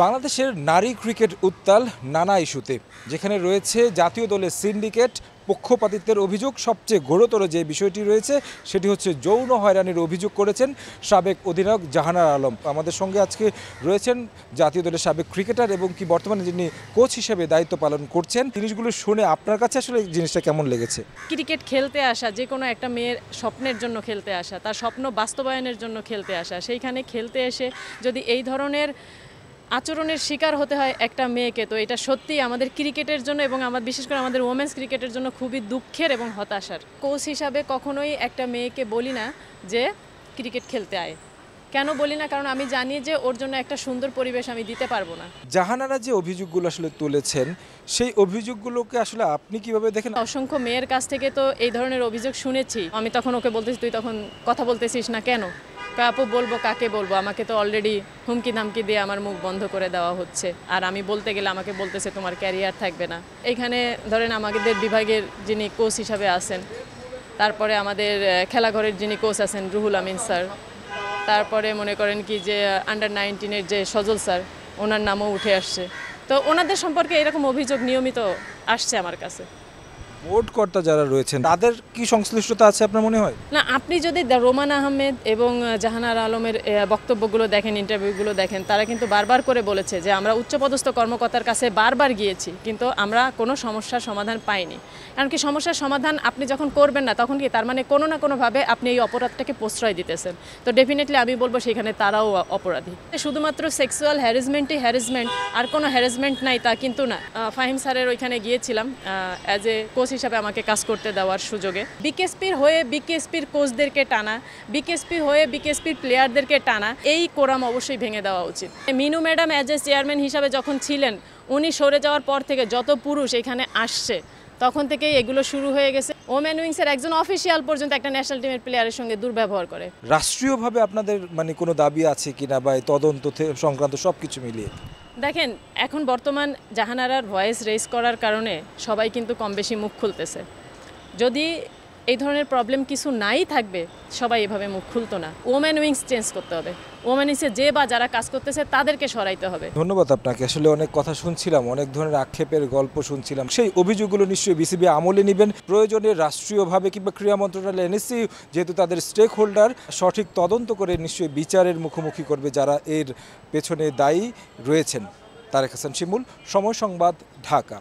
বাংলাদেশের নারী ক্রিকেট উত্তাল নানা ইস্যুতে, যেখানে রয়েছে জাতীয় দলের সিন্ডিকেট, পক্ষপাতিত্বের অভিযোগ। সবচেয়ে গুরুতর যে বিষয়টি রয়েছে সেটি হচ্ছে যৌন হয়রানির অভিযোগ করেছেন সাবেক অধিনায়ক জাহানারা আলম। আমাদের সঙ্গে আজকে রয়েছেন জাতীয় দলের সাবেক ক্রিকেটার এবং কি বর্তমানে যিনি কোচ হিসেবে দায়িত্ব পালন করছেন। জিনিসগুলো শুনে আপনার কাছে আসলে জিনিসটা কেমন লেগেছে? ক্রিকেট খেলতে আসা, যে কোনো একটা মেয়ের স্বপ্নের জন্য খেলতে আসা, তার স্বপ্ন বাস্তবায়নের জন্য খেলতে আসা, সেইখানে খেলতে এসে যদি এই ধরনের আচরণের শিকার হতে হয় একটা মেয়েকে, তো এটা সত্যিই আমাদের ক্রিকেটের জন্য এবং বিশেষ করে আমাদের ওমেন্স ক্রিকেটের জন্য খুবই দুঃখের এবং হতাশার। কোচ হিসাবে কখনোই একটা মেয়েকে বলি না যে ক্রিকেট খেলতে আয়। কেন বলি না? কারণ আমি জানি যে ওর জন্য একটা সুন্দর পরিবেশ আমি দিতে পারবো না। জাহানারা যে অভিযোগগুলো আসলে তুলেছেন, সেই অভিযোগগুলোকে আসলে আপনি কিভাবে দেখেন? অসংখ্য মেয়ের কাছ থেকে তো এই ধরনের অভিযোগ শুনেছি। আমি তখন ওকে বলতেছি, তুই তখন কথা বলতেছিস না কেন? আপু বলবো কাকে বলবো? আমাকে তো অলরেডি হুমকি ধামকি দিয়ে আমার মুখ বন্ধ করে দেওয়া হচ্ছে। আর আমি বলতে গেলে আমাকে বলতেছে তোমার ক্যারিয়ার থাকবে না। এইখানে ধরেন আমাদের বিভাগের যিনি কোচ হিসাবে আছেন, তারপরে আমাদের খেলাঘরের যিনি কোচ আছেন রুহুল আমিন স্যার, তারপরে মনে করেন কি যে আন্ডার 19-এর যে সজল স্যার, ওনার নামও উঠে আসছে। তো ওনাদের সম্পর্কে এরকম অভিযোগ নিয়মিত আসছে আমার কাছে। বোর্ড কর্তা যারা রয়েছেন তাদের কি সংশ্লিষ্টতা আছে আপনার মনে হয়? না, আপনি যদি রোমান আহমেদ এবং জাহানারা আলমের বক্তব্যগুলো দেখেন, ইন্টারভিউগুলো দেখেন, তারা কিন্তু বারবার করে বলেছে যে আমরা উচ্চপদস্থ কর্মকর্তার কাছে বারবার গিয়েছি, কিন্তু আমরা কোনো সমস্যার সমাধান পাইনি। কারণ কি, সমস্যার সমাধান আপনি যখন করবেন না, তখন কি তার মানে কোনো না কোনোভাবে আপনি এই অপরাধটাকে প্রশ্রয় দিতেছেন। তো ডেফিনেটলি আমি বলবো সেখানে তারাও অপরাধী। শুধুমাত্র সেক্সুয়াল হ্যারাসমেন্টই হ্যারাসমেন্ট, আর কোনো হ্যারাসমেন্ট নাই তা কিন্তু না। ফাহিম স্যারের ওইখানে গিয়েছিলাম অ্যাজ এ কোচ হিসাবে আমাকে কাজ করতে দেওয়ার সুযোগে। বিকেএসপির হয়ে বিকেএসপির কোচদেরকে টানা, বিকেএসপি হয়ে বিকেএসপির প্লেয়ারদেরকে টানা, এই কোরাম অবশ্যই ভেঙে দেওয়া উচিত। Minu madam as a chairman হিসাবে যখন ছিলেন, উনি সরে যাওয়ার পর থেকে যত পুরুষ এখানে আসছে, তখন থেকেই এগুলো শুরু হয়ে গেছে। ওমেন উইংসের একজন অফিসিয়াল পর্যন্ত একটা ন্যাশনাল টিমের প্লেয়ারের সঙ্গে দুর্ব্যবহার করে। রাষ্ট্রীয়ভাবে আপনাদের কোনো দাবি আছে কিনা, বা তদন্ত সংক্রান্ত সব কিছু মিলিয়ে? দেখেন, এখন বর্তমান জাহানারার ভয়েস রেজ করার কারণে সবাই কিন্তু কম বেশি মুখ খুলতেছে। যদি এই ধরনের প্রবলেম কিছু নাই থাকবে, সবাই এভাবে মুখ খুলতো না। ওমেন উইংস চেঞ্জ করতে হবে। ওমেন উইংসে যে বা যারা কাজ করতেছে তাদেরকে সরাইতে হবে। ধন্যবাদ আপনাকে। আসলে অনেক কথা শুনছিলাম, অনেক ধরনের আক্ষেপের গল্প শুনছিলাম। সেই অভিযোগগুলো নিশ্চয়ই বিসিবি আমলে নেবেন। প্রয়োজনে রাষ্ট্রীয়ভাবে কিংবা ক্রীড়া মন্ত্রণালয়, এনএসসি যেহেতু তাদের স্টেক হোল্ডার, সঠিক তদন্ত করে নিশ্চয়ই বিচারের মুখোমুখি করবে যারা এর পেছনে দায়ী রয়েছেন। তারেক হাসান শিমুল, সময় সংবাদ, ঢাকা।